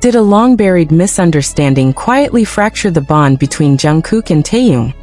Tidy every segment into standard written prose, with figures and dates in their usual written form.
Did a long-buried misunderstanding quietly fracture the bond between Jungkook and Taehyung?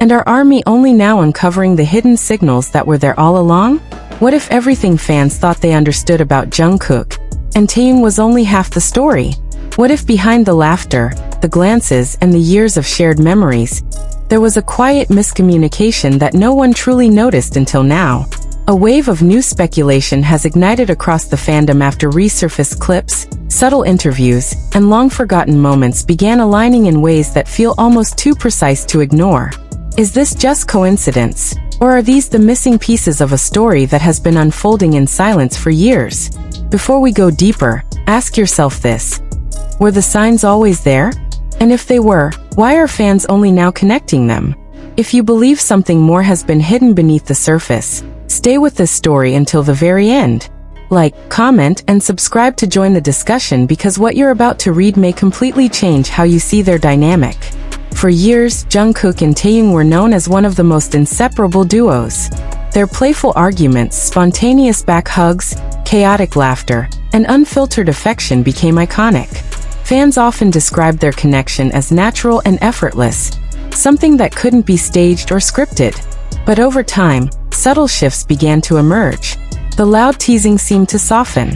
And are ARMY only now uncovering the hidden signals that were there all along? What if everything fans thought they understood about Jungkook, and Taehyung was only half the story? What if behind the laughter, the glances, and the years of shared memories, there was a quiet miscommunication that no one truly noticed until now? A wave of new speculation has ignited across the fandom after resurfaced clips, subtle interviews, and long-forgotten moments began aligning in ways that feel almost too precise to ignore. Is this just coincidence, or are these the missing pieces of a story that has been unfolding in silence for years? Before we go deeper, ask yourself this: were the signs always there? And if they were, why are fans only now connecting them? If you believe something more has been hidden beneath the surface, stay with this story until the very end. Like, comment, and subscribe to join the discussion, because what you're about to read may completely change how you see their dynamic. For years, Jungkook and Taehyung were known as one of the most inseparable duos. Their playful arguments, spontaneous back hugs, chaotic laughter, and unfiltered affection became iconic. Fans often described their connection as natural and effortless, something that couldn't be staged or scripted. But over time, subtle shifts began to emerge. The loud teasing seemed to soften.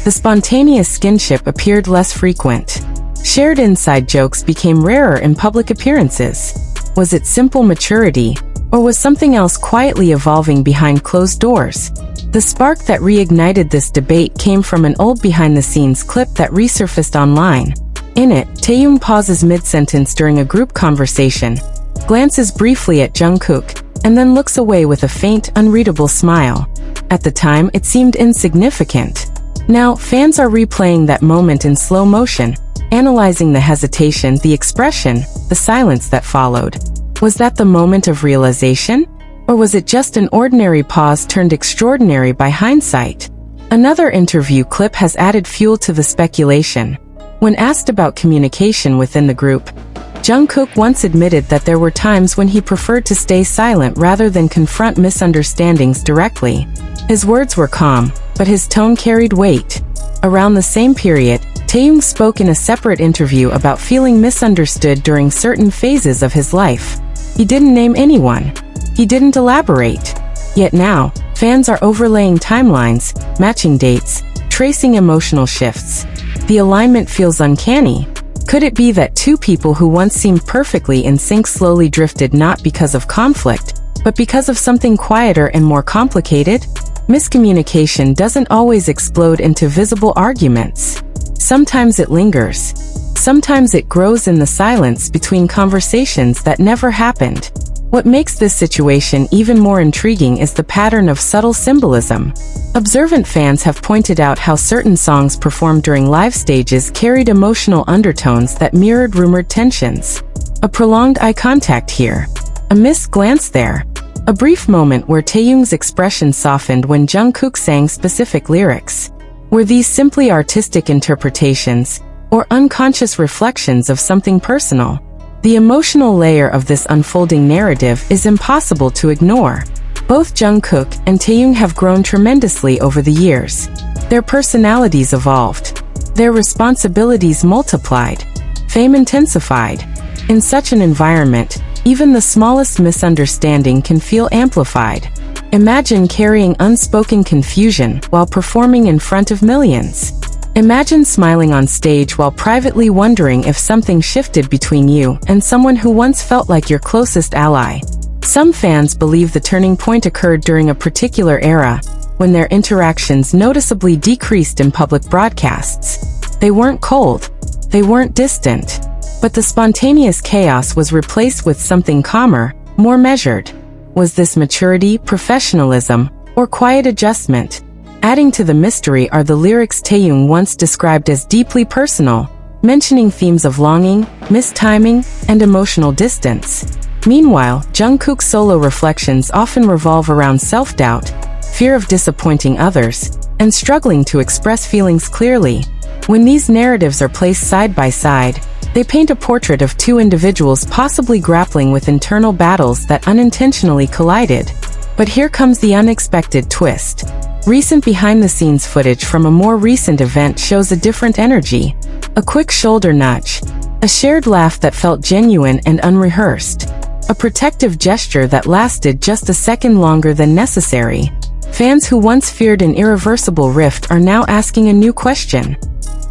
The spontaneous skinship appeared less frequent. Shared inside jokes became rarer in public appearances. Was it simple maturity, or was something else quietly evolving behind closed doors? The spark that reignited this debate came from an old behind-the-scenes clip that resurfaced online. In it, Taehyung pauses mid-sentence during a group conversation, glances briefly at Jungkook, and then looks away with a faint, unreadable smile. At the time, it seemed insignificant. Now, fans are replaying that moment in slow motion, analyzing the hesitation, the expression, the silence that followed. Was that the moment of realization? Or was it just an ordinary pause turned extraordinary by hindsight? Another interview clip has added fuel to the speculation. When asked about communication within the group, Jungkook once admitted that there were times when he preferred to stay silent rather than confront misunderstandings directly. His words were calm, but his tone carried weight. Around the same period, Taehyung spoke in a separate interview about feeling misunderstood during certain phases of his life. He didn't name anyone. He didn't elaborate. Yet now, fans are overlaying timelines, matching dates, tracing emotional shifts. The alignment feels uncanny. Could it be that two people who once seemed perfectly in sync slowly drifted, not because of conflict, but because of something quieter and more complicated? Miscommunication doesn't always explode into visible arguments. Sometimes it lingers. Sometimes it grows in the silence between conversations that never happened. What makes this situation even more intriguing is the pattern of subtle symbolism. Observant fans have pointed out how certain songs performed during live stages carried emotional undertones that mirrored rumored tensions. A prolonged eye contact here. A missed glance there. A brief moment where Taehyung's expression softened when Jungkook sang specific lyrics. Were these simply artistic interpretations, or unconscious reflections of something personal? The emotional layer of this unfolding narrative is impossible to ignore. Both Jungkook and Taehyung have grown tremendously over the years. Their personalities evolved. Their responsibilities multiplied. Fame intensified. In such an environment, even the smallest misunderstanding can feel amplified. Imagine carrying unspoken confusion while performing in front of millions. Imagine smiling on stage while privately wondering if something shifted between you and someone who once felt like your closest ally. Some fans believe the turning point occurred during a particular era, when their interactions noticeably decreased in public broadcasts. They weren't cold. They weren't distant. But the spontaneous chaos was replaced with something calmer, more measured. Was this maturity, professionalism, or quiet adjustment? Adding to the mystery are the lyrics Taehyung once described as deeply personal, mentioning themes of longing, mistiming, and emotional distance. Meanwhile, Jungkook's solo reflections often revolve around self-doubt, fear of disappointing others, and struggling to express feelings clearly. When these narratives are placed side by side, they paint a portrait of two individuals possibly grappling with internal battles that unintentionally collided. But here comes the unexpected twist. Recent behind-the-scenes footage from a more recent event shows a different energy. A quick shoulder nudge. A shared laugh that felt genuine and unrehearsed. A protective gesture that lasted just a second longer than necessary. Fans who once feared an irreversible rift are now asking a new question.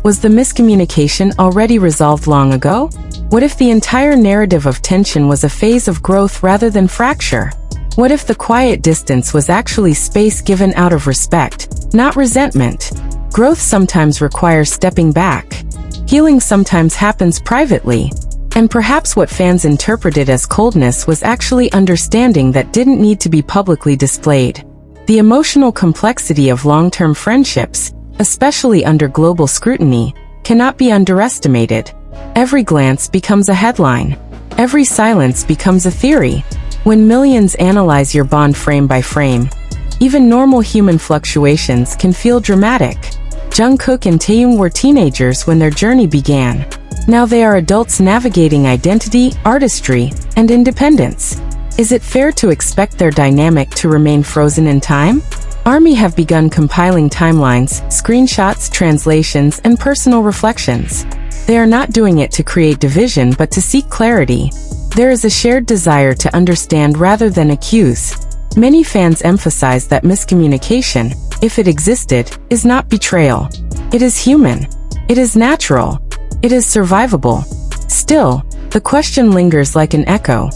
Was the miscommunication already resolved long ago? What if the entire narrative of tension was a phase of growth rather than fracture? What if the quiet distance was actually space given out of respect, not resentment? Growth sometimes requires stepping back. Healing sometimes happens privately. And perhaps what fans interpreted as coldness was actually understanding that didn't need to be publicly displayed. The emotional complexity of long-term friendships, especially under global scrutiny, cannot be underestimated. Every glance becomes a headline. Every silence becomes a theory. When millions analyze your bond frame by frame, even normal human fluctuations can feel dramatic. Jungkook and Taehyung were teenagers when their journey began. Now they are adults navigating identity, artistry, and independence. Is it fair to expect their dynamic to remain frozen in time? ARMY have begun compiling timelines, screenshots, translations, and personal reflections. They are not doing it to create division but to seek clarity. There is a shared desire to understand rather than accuse. Many fans emphasize that miscommunication, if it existed, is not betrayal. It is human. It is natural. It is survivable. Still, the question lingers like an echo.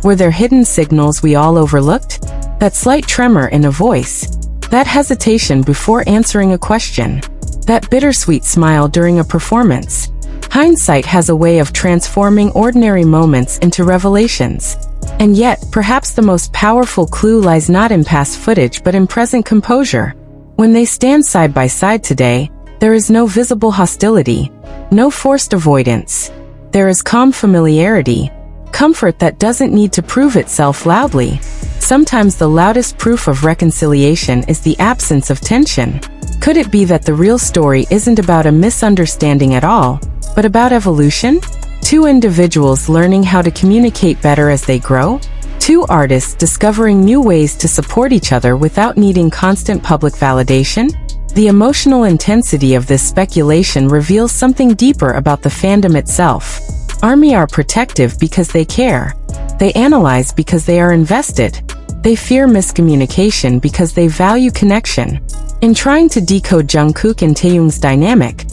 Were there hidden signals we all overlooked? That slight tremor in a voice. That hesitation before answering a question. That bittersweet smile during a performance. Hindsight has a way of transforming ordinary moments into revelations. And yet, perhaps the most powerful clue lies not in past footage but in present composure. When they stand side by side today, there is no visible hostility, no forced avoidance. There is calm familiarity, comfort that doesn't need to prove itself loudly. Sometimes the loudest proof of reconciliation is the absence of tension. Could it be that the real story isn't about a misunderstanding at all, but about evolution? Two individuals learning how to communicate better as they grow? Two artists discovering new ways to support each other without needing constant public validation? The emotional intensity of this speculation reveals something deeper about the fandom itself. ARMY are protective because they care. They analyze because they are invested. They fear miscommunication because they value connection. In trying to decode Jungkook and Taehyung's dynamic,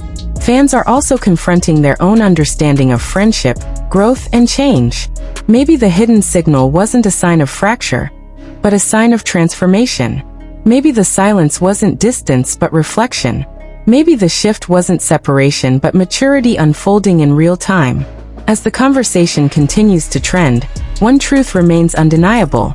fans are also confronting their own understanding of friendship, growth, and change. Maybe the hidden signal wasn't a sign of fracture, but a sign of transformation. Maybe the silence wasn't distance but reflection. Maybe the shift wasn't separation but maturity unfolding in real time. As the conversation continues to trend, one truth remains undeniable.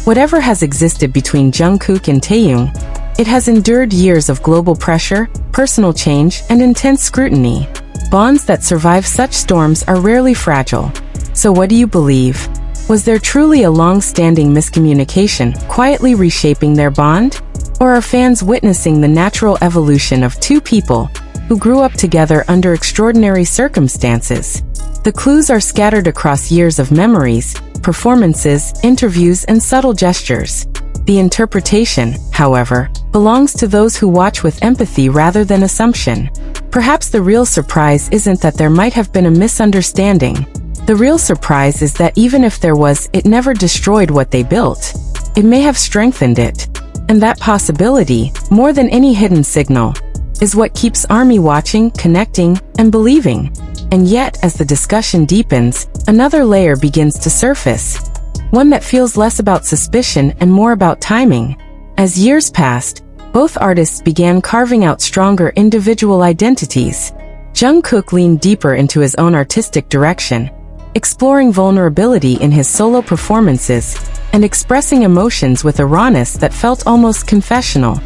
Whatever has existed between Jungkook and Taehyung, it has endured years of global pressure, personal change, and intense scrutiny. Bonds that survive such storms are rarely fragile. So what do you believe? Was there truly a long-standing miscommunication quietly reshaping their bond? Or are fans witnessing the natural evolution of two people who grew up together under extraordinary circumstances? The clues are scattered across years of memories, performances, interviews, and subtle gestures. The interpretation, however, belongs to those who watch with empathy rather than assumption. Perhaps the real surprise isn't that there might have been a misunderstanding. The real surprise is that even if there was, it never destroyed what they built. It may have strengthened it. And that possibility, more than any hidden signal, is what keeps ARMY watching, connecting, and believing. And yet, as the discussion deepens, another layer begins to surface. One that feels less about suspicion and more about timing. As years passed, both artists began carving out stronger individual identities. Jungkook leaned deeper into his own artistic direction, exploring vulnerability in his solo performances, and expressing emotions with a rawness that felt almost confessional.